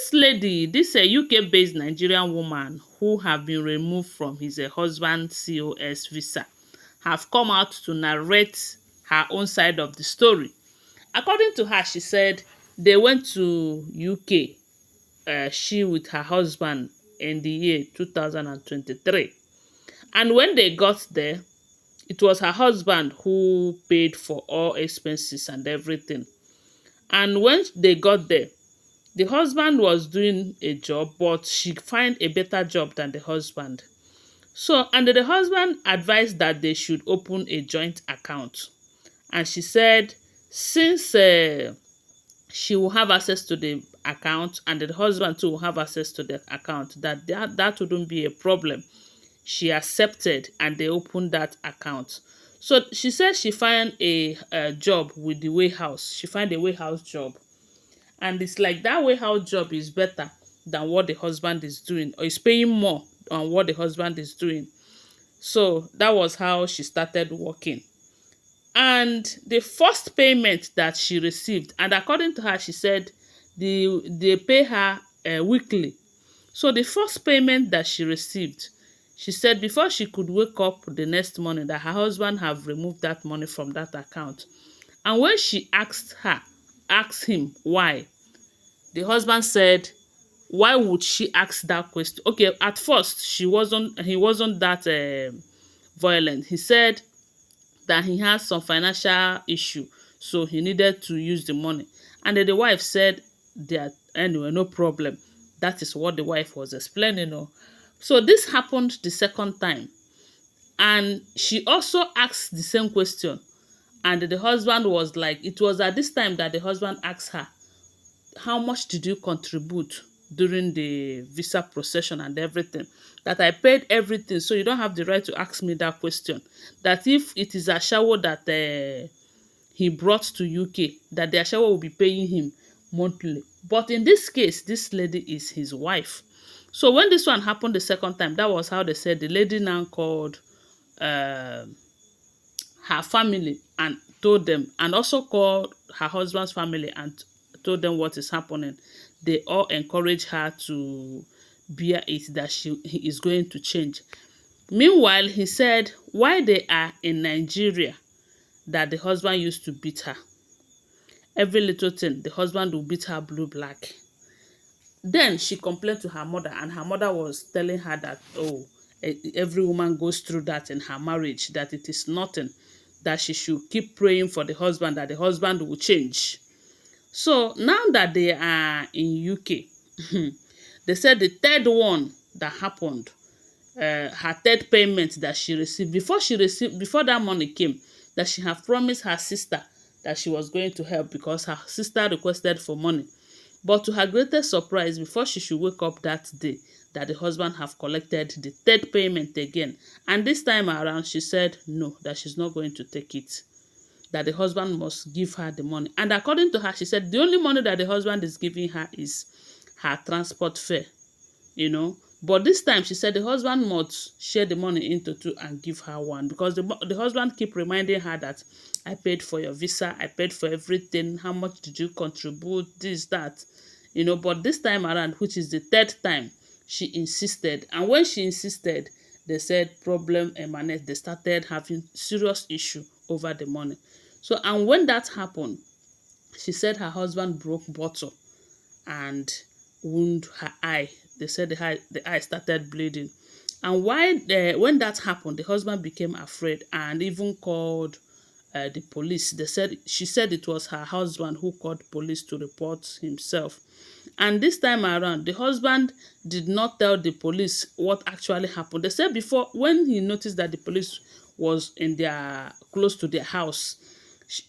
this lady, this UK-based Nigerian woman who have been removed from his husband's COS visa, have come out to narrate her own side of the story. According to her, she said they went to UK, she with her husband, in the year 2023. And when they got there, it was her husband who paid for all expenses and everything. And when they got there, the husband was doing a job, but she find a better job than the husband. So, and the husband advised that they should open a joint account. And she said, since she will have access to the account and the husband too will have access to the account, that wouldn't be a problem. She accepted and they opened that account. So she said she found a job with the warehouse. She found a warehouse job. And it's like that warehouse job is better than what the husband is doing, or is paying more on what the husband is doing. So that was how she started working. And the first payment that she received, and according to her, she said they pay her weekly. So the first payment that she received, she said before she could wake up the next morning, that her husband have removed that money from that account. And when she asked him why, the husband said, why would she ask that question? Okay, at first he wasn't that violent. He said that he has some financial issue, so he needed to use the money. And then the wife said that anyway, no problem. That is what the wife was explaining. So this happened the second time, and she also asked the same question, and the husband was like, it was at this time that the husband asked her, how much did you contribute during the visa procession and everything? That I paid everything, so you don't have the right to ask me that question. That if it is a shower that he brought to UK, that the shower will be paying him monthly. But in this case, this lady is his wife. So when this one happened the second time, that was how they said the lady now called her family and told them, and also called her husband's family and told them what is happening. They all encourage her to bear it, that he is going to change. Meanwhile, he said while they are in Nigeria, that the husband used to beat her. Every little thing, the husband will beat her blue black. Then she complained to her mother, and her mother was telling her that, oh, every woman goes through that in her marriage, that it is nothing, that she should keep praying for the husband, that the husband will change. So now that they are in UK, they said the third one that happened, her third payment that she received, before that money came, that she had promised her sister that she was going to help because her sister requested for money. But to her greatest surprise, before she should wake up that day, that the husband have collected the third payment again. And this time around, she said no, that she's not going to take it, that the husband must give her the money. And according to her, she said the only money that the husband is giving her is her transport fare, But this time, she said the husband must share the money into two and give her one, because the husband keep reminding her that I paid for your visa, I paid for everything, how much did you contribute, this, that, But this time around, which is the third time, she insisted. And when she insisted, they said problem emanated. They started having serious issue over the money. So, and when that happened, she said her husband broke bottle and wound her eye. They said the eye started bleeding. And when that happened, the husband became afraid and even called the police. She said it was her husband who called police to report himself. And this time around, the husband did not tell the police what actually happened. They said before, when he noticed that the police was close to their house,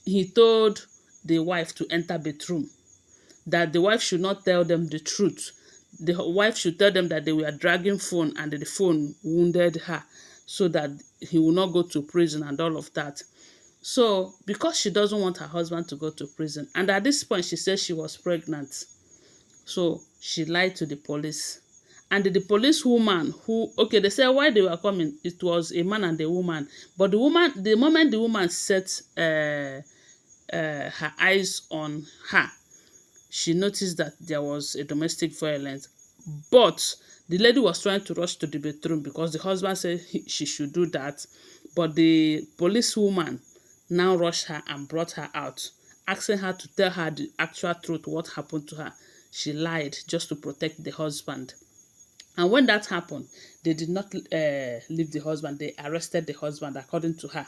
he told the wife to enter bedroom, that the wife should not tell them the truth. The wife should tell them that they were dragging phone and the phone wounded her, so that he will not go to prison and all of that. So because she doesn't want her husband to go to prison, and at this point she said she was pregnant, so she lied to the police. And the police woman they said why they were coming, it was a man and a woman. But the moment the woman set her eyes on her, she noticed that there was a domestic violence, but the lady was trying to rush to the bedroom because the husband said she should do that. But the policewoman now rushed her and brought her out, asking her to tell her the actual truth, what happened to her. She lied just to protect the husband. And when that happened, they did not leave the husband. They arrested the husband, according to her.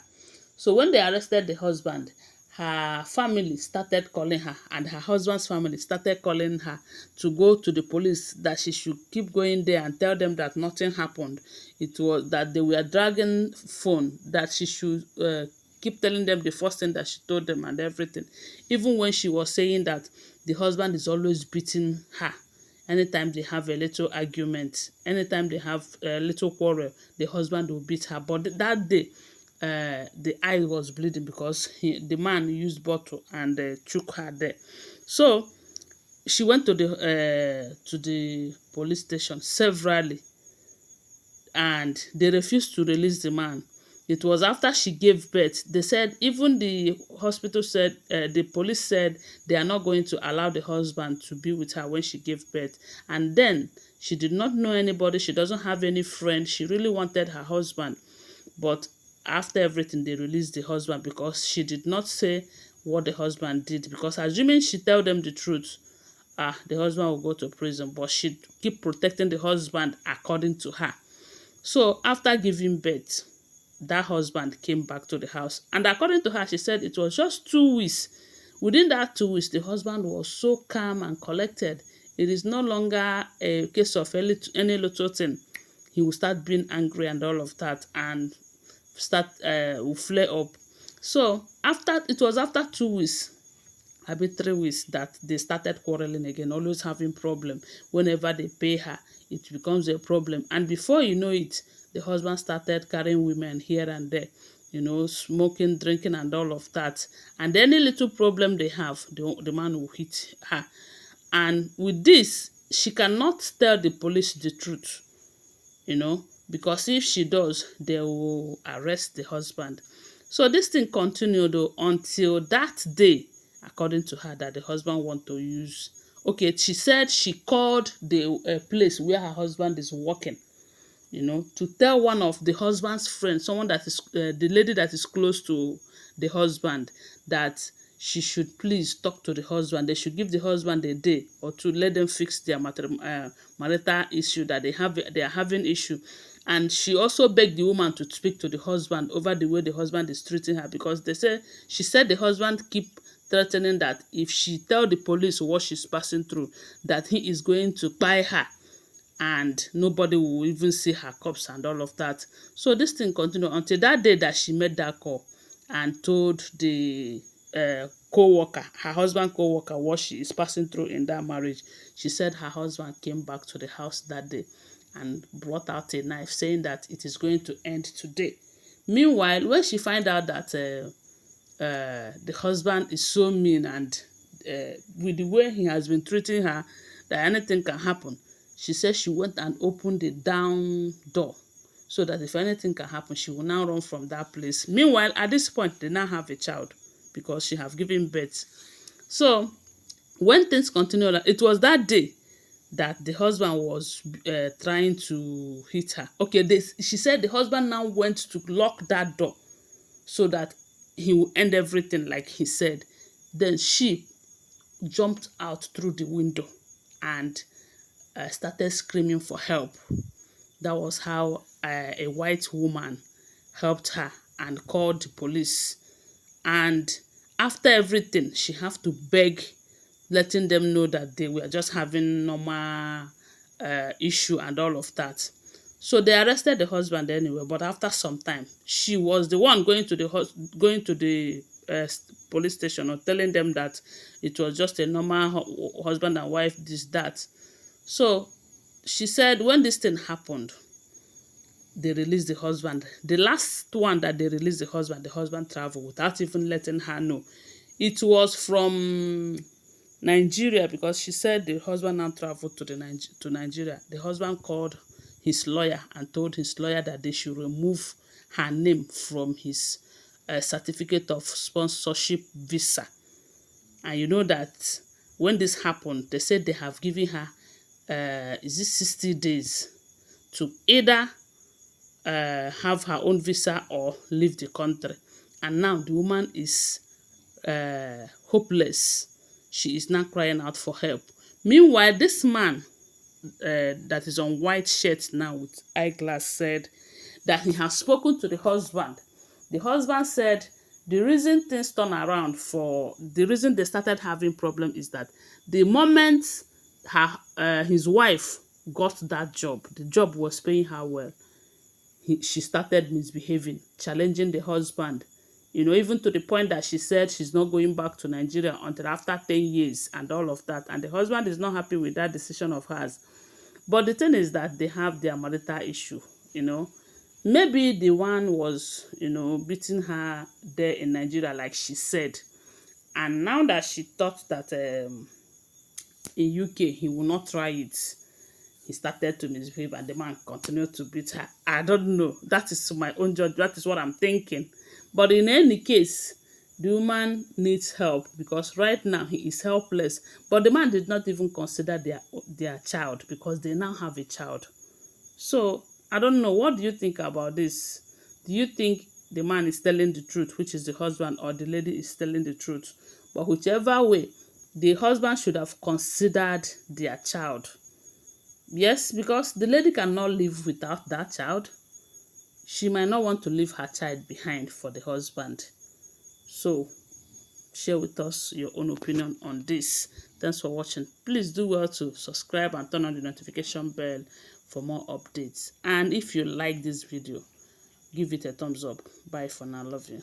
So when they arrested the husband, her family started calling her, and her husband's family started calling her to go to the police, that she should keep going there and tell them that nothing happened. It was that they were dragging phone, that she should keep telling them the first thing that she told them and everything. Even when she was saying that the husband is always beating her. Anytime they have a little argument, anytime they have a little quarrel, the husband will beat her. But that day, the eye was bleeding because the man used bottle and choke her there. So she went to the police station severally, and they refused to release the man. It was after she gave birth. They said, even the hospital said, the police said they are not going to allow the husband to be with her when she gave birth. And then she did not know anybody. She doesn't have any friend. She really wanted her husband. But after everything, they released the husband because she did not say what the husband did. Because assuming she tell them the truth, the husband will go to prison. But she keep protecting the husband according to her. So after giving birth, that husband came back to the house. And according to her, she said it was just 2 weeks. Within that 2 weeks, the husband was so calm and collected. It is no longer a case of any little thing. He will start being angry and all of that, and will flare up. So it was after 2 weeks, maybe 3 weeks, that they started quarreling again, always having problem. Whenever they pay her, it becomes a problem. And before you know it, the husband started carrying women here and there, smoking, drinking, and all of that. And any little problem they have, the man will hit her. And with this, she cannot tell the police the truth, because if she does, they will arrest the husband. So this thing continued until that day, according to her, that the husband want to use. Okay, she said she called the place where her husband is working, to tell one of the husband's friends, someone that is the lady that is close to the husband, that she should please talk to the husband. They should give the husband a day or two, let them fix their marital issue that they are having issue. And she also begged the woman to speak to the husband over the way the husband is treating her, because she said the husband keep threatening that if she tell the police what she's passing through, that he is going to buy her and nobody will even see her corpse and all of that. So this thing continued until that day that she made that call and told the co-worker, her husband co-worker, what she is passing through in that marriage. She said her husband came back to the house that day and brought out a knife, saying that it is going to end today. Meanwhile, when she find out that the husband is so mean and with the way he has been treating her, that anything can happen, she said she went and opened the down door so that if anything can happen, she will now run from that place. Meanwhile, at this point, they now have a child because she have given birth. So when things continued, it was that day that the husband was trying to hit her. Okay, she said the husband now went to lock that door so that he will end everything like he said. Then she jumped out through the window and started screaming for help. That was how a white woman helped her and called the police. And after everything, she have to beg, letting them know that they were just having normal issue and all of that. So they arrested the husband anyway, but after some time, she was the one going to the police station or telling them that it was just a normal husband and wife, this, that. So she said when this thing happened, they released the husband. The last one that they released the husband traveled without even letting her know. It was from Nigeria, because she said the husband now traveled to Nigeria. The husband called his lawyer and told his lawyer that they should remove her name from his certificate of sponsorship visa. And you know that when this happened, they said they have given her is it 60 days to either have her own visa or leave the country. And now the woman is hopeless. She is now crying out for help. Meanwhile, this man that is on white shirt now with eyeglass said that he has spoken to the husband. The husband said the reason things turn around, for the reason they started having problem, is that the moment his wife got that job, the job was paying her well, she started misbehaving, challenging the husband, even to the point that she said she's not going back to Nigeria until after 10 years and all of that. And the husband is not happy with that decision of hers. But the thing is that they have their marital issue. Maybe the one was, beating her there in Nigeria, like she said. And now that she thought that in UK he will not try it, he started to misbehave and the man continued to beat her. I don't know. That is my own judge. That is what I'm thinking. But in any case, the woman needs help because right now he is helpless. But the man did not even consider their child because they now have a child. So I don't know. What do you think about this? Do you think the man is telling the truth, which is the husband, or the lady is telling the truth? But whichever way, the husband should have considered their child. Yes, because the lady cannot live without that child. She might not want to leave her child behind for the husband. So, share with us your own opinion on this. Thanks for watching. Please do well to subscribe and turn on the notification bell for more updates. And if you like this video, give it a thumbs up. Bye for now. Love you.